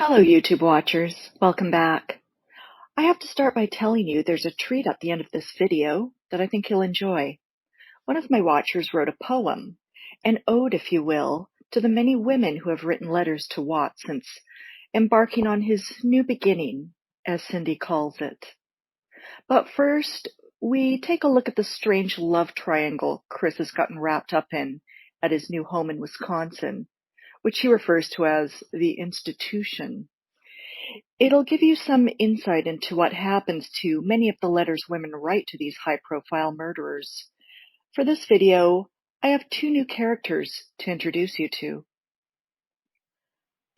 Hello, YouTube watchers. Welcome back. I have to start by telling you there's a treat at the end of this video that I think you'll enjoy. One of my watchers wrote a poem, an ode, if you will, to the many women who have written letters to Watt since embarking on his new beginning, as Cindy calls it. But first, we take a look at the strange love triangle Chris has gotten wrapped up in at his new home in Wisconsin, which he refers to as the institution. It'll give you some insight into what happens to many of the letters women write to these high-profile murderers. For this video, I have two new characters to introduce you to.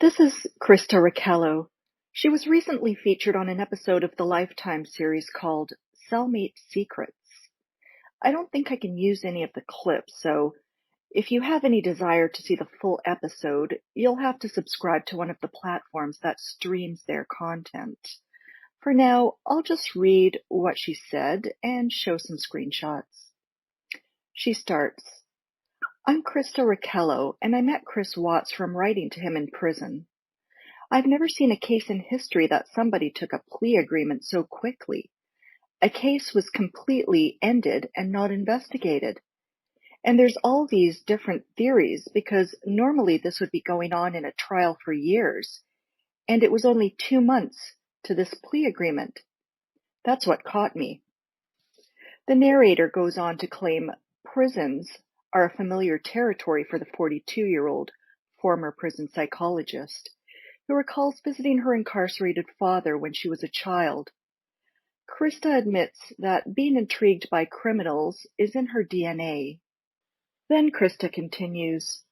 This is Christa. She was recently featured on an episode of the Lifetime series called Cellmate Secrets. I don't think I can use any of the clips, so if you have any desire to see the full episode, you'll have to subscribe to one of the platforms that streams their content. For now, I'll just read what she said and show some screenshots. She starts, I'm Christa, and I met Chris Watts from writing to him in prison. I've never seen a case in history that somebody took a plea agreement so quickly. A case was completely ended and not investigated. And there's all these different theories because normally this would be going on in a trial for years, and it was only 2 months to this plea agreement. That's what caught me. The narrator goes on to claim prisons are a familiar territory for the 42-year-old former prison psychologist who recalls visiting her incarcerated father when she was a child. Christa admits that being intrigued by criminals is in her DNA. Then Christa continues,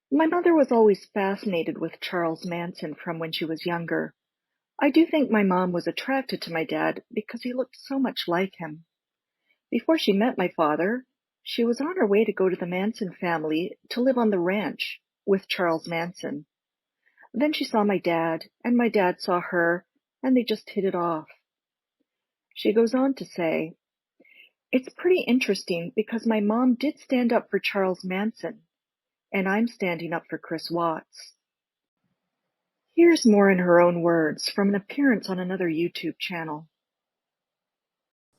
My mother was always fascinated with Charles Manson from when she was younger. I do think my mom was attracted to my dad because he looked so much like him. Before she met my father, she was on her way to go to the Manson family to live on the ranch with Charles Manson. Then she saw my dad, and my dad saw her, and they just hit it off. She goes on to say, It's pretty interesting because my mom did stand up for Charles Manson, and I'm standing up for Chris Watts. Here's more in her own words from an appearance on another YouTube channel.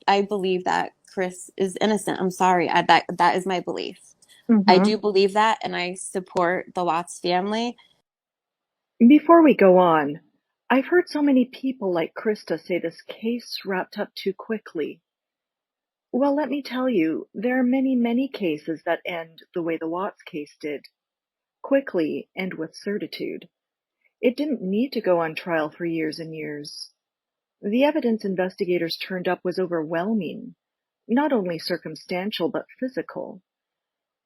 I believe that Chris is innocent. I'm sorry. That is my belief. Mm-hmm. I do believe that, and I support the Watts family. Before we go on, I've heard so many people like Christa say this case wrapped up too quickly. Well, let me tell you, there are many, many cases that end the way the Watts case did, quickly and with certitude. It didn't need to go on trial for years and years. The evidence investigators turned up was overwhelming, not only circumstantial but physical.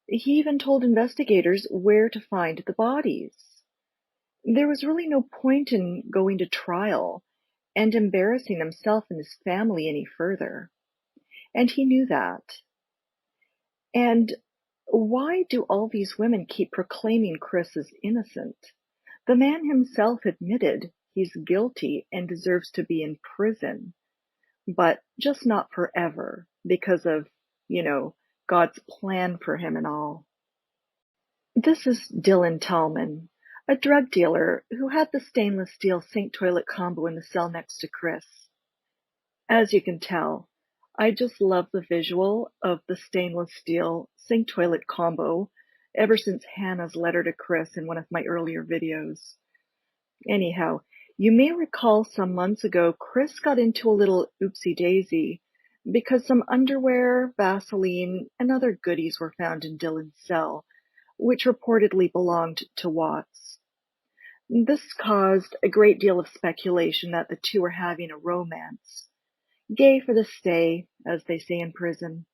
He even told investigators where to find the bodies. There was really no point in going to trial and embarrassing himself and his family any further. And he knew that. And why do all these women keep proclaiming Chris as innocent? The man himself admitted he's guilty and deserves to be in prison, but just not forever because of, God's plan for him and all. This is Dylan Tallman, a drug dealer who had the stainless steel sink toilet combo in the cell next to Chris. As you can tell, I just love the visual of the stainless steel sink toilet combo ever since Hannah's letter to Chris in one of my earlier videos. Anyhow, you may recall some months ago Chris got into a little oopsie-daisy because some underwear, Vaseline, and other goodies were found in Dylan's cell, which reportedly belonged to Watts. This caused a great deal of speculation that the two were having a romance. Gay for the stay, as they say in prison.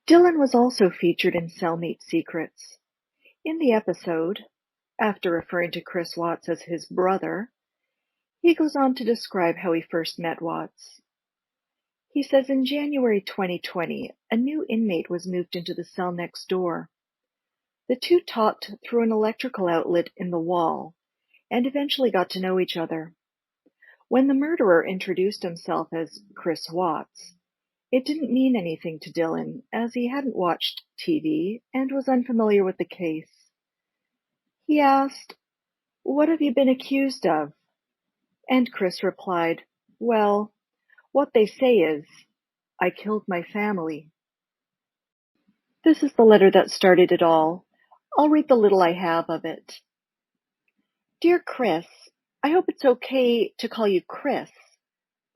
Dylan was also featured in Cellmate Secrets. In the episode, after referring to Chris Watts as his brother, he goes on to describe how he first met Watts. He says in January 2020, a new inmate was moved into the cell next door. The two talked through an electrical outlet in the wall and eventually got to know each other. When the murderer introduced himself as Chris Watts, it didn't mean anything to Dylan as he hadn't watched TV and was unfamiliar with the case. He asked, "What have you been accused of?" And Chris replied, "Well, what they say is, I killed my family." This is the letter that started it all. I'll read the little I have of it. Dear Chris, I hope it's okay to call you Chris.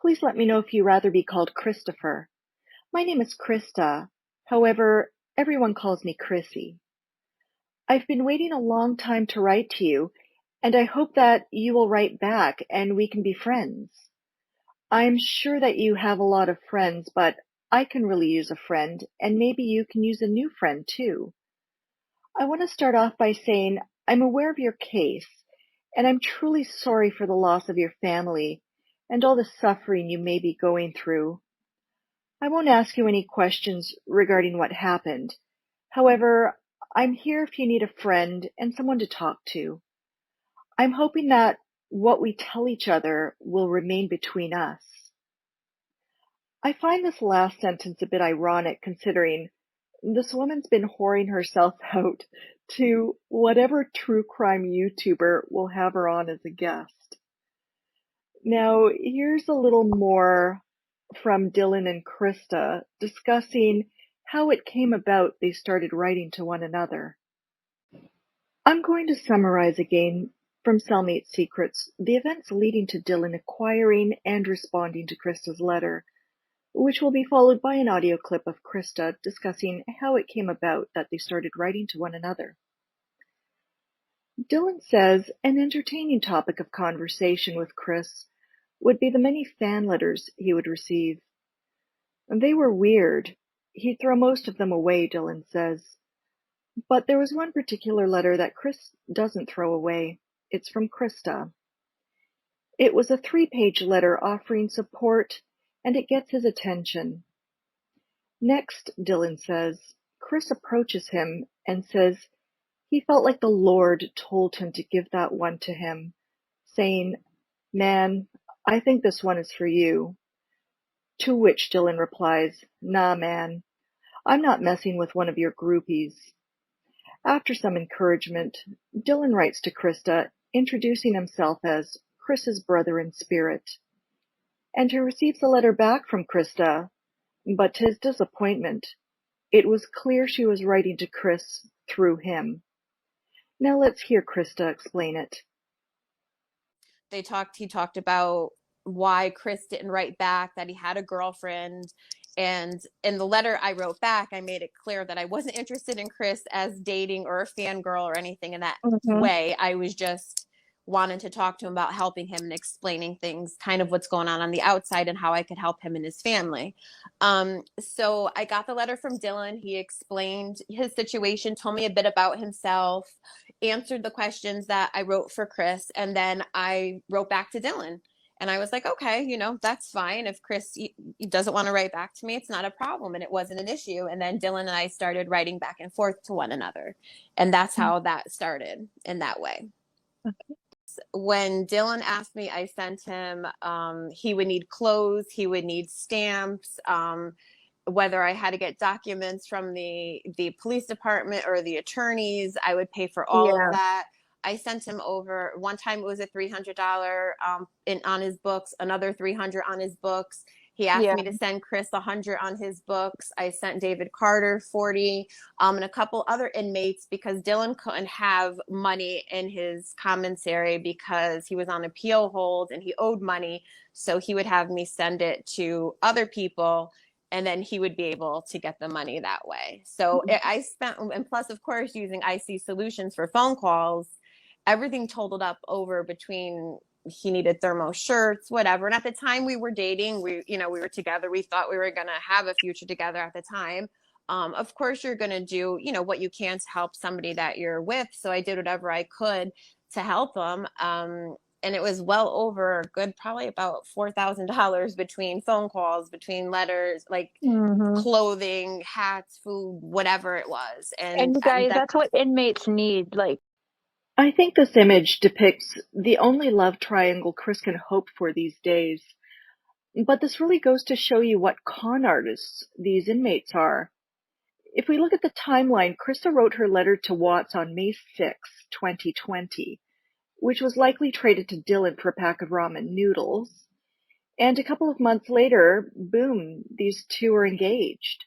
Please let me know if you'd rather be called Christopher. My name is Christa. However, everyone calls me Chrissy. I've been waiting a long time to write to you, and I hope that you will write back and we can be friends. I'm sure that you have a lot of friends, but I can really use a friend, and maybe you can use a new friend too. I want to start off by saying I'm aware of your case, and I'm truly sorry for the loss of your family and all the suffering you may be going through. I won't ask you any questions regarding what happened. However, I'm here if you need a friend and someone to talk to. I'm hoping that what we tell each other will remain between us. I find this last sentence a bit ironic considering this woman's been whoring herself out to whatever true crime YouTuber will have her on as a guest. Now, here's a little more from Dylan and Christa discussing how it came about they started writing to one another. I'm going to summarize again from Cellmate Secrets the events leading to Dylan acquiring and responding to Christa's letter, which will be followed by an audio clip of Christa discussing how it came about that they started writing to one another. Dylan says an entertaining topic of conversation with Chris would be the many fan letters he would receive. They were weird. He'd throw most of them away, Dylan says. But there was one particular letter that Chris doesn't throw away. It's from Christa. It was a 3-page letter offering support, and it gets his attention. Next, Dylan says, Chris approaches him and says he felt like the Lord told him to give that one to him, saying, "Man, I think this one is for you." To which Dylan replies, "Nah, man, I'm not messing with one of your groupies." After some encouragement, Dylan writes to Christa, introducing himself as Chris's brother in spirit. And he receives a letter back from Christa, but to his disappointment, it was clear she was writing to Chris through him. Now let's hear Christa explain it. He talked about why Chris didn't write back, that he had a girlfriend. And in the letter I wrote back, I made it clear that I wasn't interested in Chris as dating or a fangirl or anything in that way. I was just wanting to talk to him about helping him and explaining things, kind of what's going on the outside and how I could help him and his family. So I got the letter from Dylan. He explained his situation, told me a bit about himself, answered the questions that I wrote for Chris, and then I wrote back to Dylan. And I was like, okay, that's fine. If Chris he doesn't want to write back to me, it's not a problem. And it wasn't an issue. And then Dylan and I started writing back and forth to one another. And that's how that started in that way. When Dylan asked me, I sent him, he would need clothes, he would need stamps, whether I had to get documents from the police department or the attorneys, I would pay for all of that. I sent him over one time. It was a $300 on his books, another $300 on his books. He asked me to send Chris $100 on his books. I sent David Carter $40, and a couple other inmates, because Dylan couldn't have money in his commissary because he was on appeal hold and he owed money. So he would have me send it to other people, and then he would be able to get the money that way. So I spent, and plus, of course, using IC Solutions for phone calls, everything totaled up over between, he needed thermo shirts, whatever. And at the time we were dating, we were together. We thought we were going to have a future together at the time. Of course, you're going to do, what you can to help somebody that you're with. So I did whatever I could to help them. And it was well over good, probably about $4,000 between phone calls, between letters, like clothing, hats, food, whatever it was. And you guys, that's what inmates need. Like, I think this image depicts the only love triangle Chris can hope for these days. But this really goes to show you what con artists these inmates are. If we look at the timeline, Christa wrote her letter to Watts on May 6, 2020. which was likely traded to Dylan for a pack of ramen noodles. And a couple of months later, boom, these two are engaged.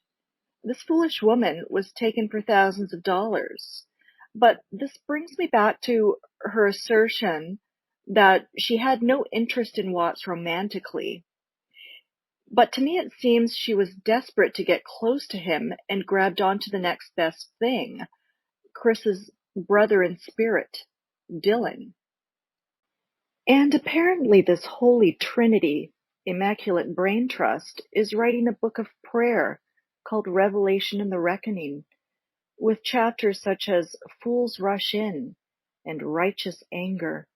This foolish woman was taken for thousands of dollars. But this brings me back to her assertion that she had no interest in Watts romantically. But to me, it seems she was desperate to get close to him and grabbed onto the next best thing, Chris's brother in spirit, Dylan. And apparently this holy trinity, Immaculate Brain Trust, is writing a book of prayer called Revelation and the Reckoning, with chapters such as Fools Rush In and Righteous Anger.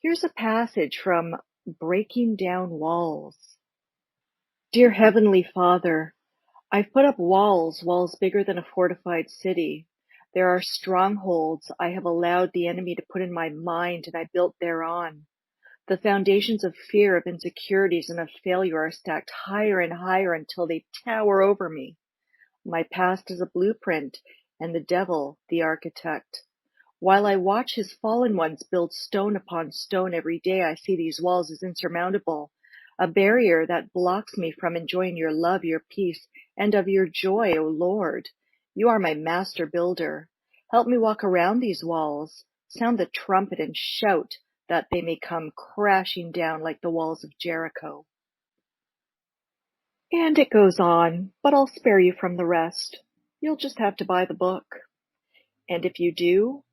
Here's a passage from Breaking Down Walls. Dear Heavenly Father, I've put up walls bigger than a fortified city. There are strongholds I have allowed the enemy to put in my mind, and I built thereon. The foundations of fear, of insecurities, and of failure are stacked higher and higher until they tower over me. My past is a blueprint, and the devil the architect. While I watch his fallen ones build stone upon stone every day, I see these walls as insurmountable, a barrier that blocks me from enjoying your love, your peace, and of your joy, O Lord. You are my master builder. Help me walk around these walls, sound the trumpet and shout that they may come crashing down like the walls of Jericho. And it goes on, but I'll spare you from the rest. You'll just have to buy the book. And if you do,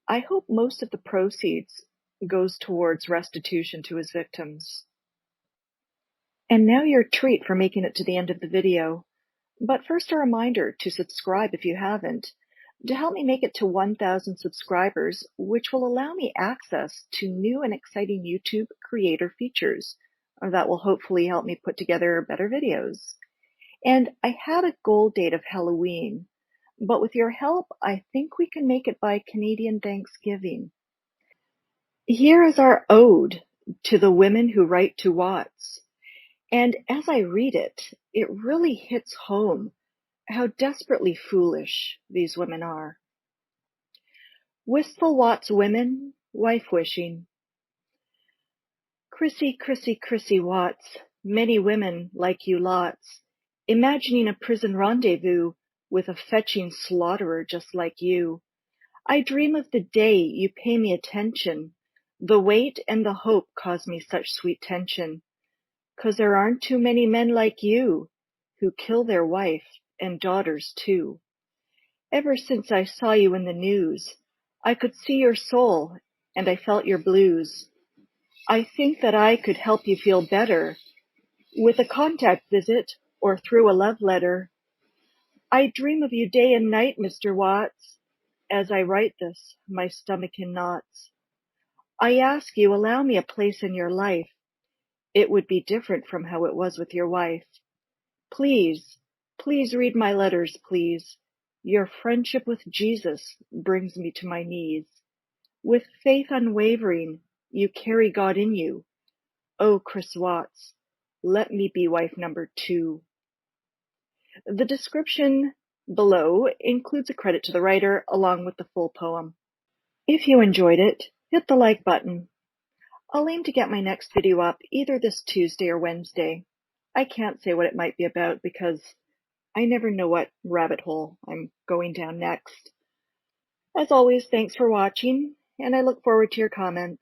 I hope most of the proceeds goes towards restitution to his victims. And now your treat for making it to the end of the video. But first, a reminder to subscribe if you haven't, to help me make it to 1,000 subscribers, which will allow me access to new and exciting YouTube creator features that will hopefully help me put together better videos. And I had a goal date of Halloween, but with your help, I think we can make it by Canadian Thanksgiving. Here is our ode to the women who write to Watts. And as I read it, it really hits home how desperately foolish these women are. Wistful Watts women, wife wishing. Chrissy, Chrissy, Chrissy Watts, many women like you lots, imagining a prison rendezvous with a fetching slaughterer just like you. I dream of the day you pay me attention. The wait and the hope cause me such sweet tension. 'Cause there aren't too many men like you who kill their wife and daughters too. Ever since I saw you in the news, I could see your soul and I felt your blues. I think that I could help you feel better with a contact visit or through a love letter. I dream of you day and night, Mr. Watts. As I write this, my stomach in knots. I ask you, allow me a place in your life. It would be different from how it was with your wife. Please, please read my letters, please. Your friendship with Jesus brings me to my knees. With faith unwavering, you carry God in you. Oh, Chris Watts, let me be wife number 2. The description below includes a credit to the writer along with the full poem. If you enjoyed it, hit the like button. I'll aim to get my next video up either this Tuesday or Wednesday. I can't say what it might be about because I never know what rabbit hole I'm going down next. As always, thanks for watching, and I look forward to your comments.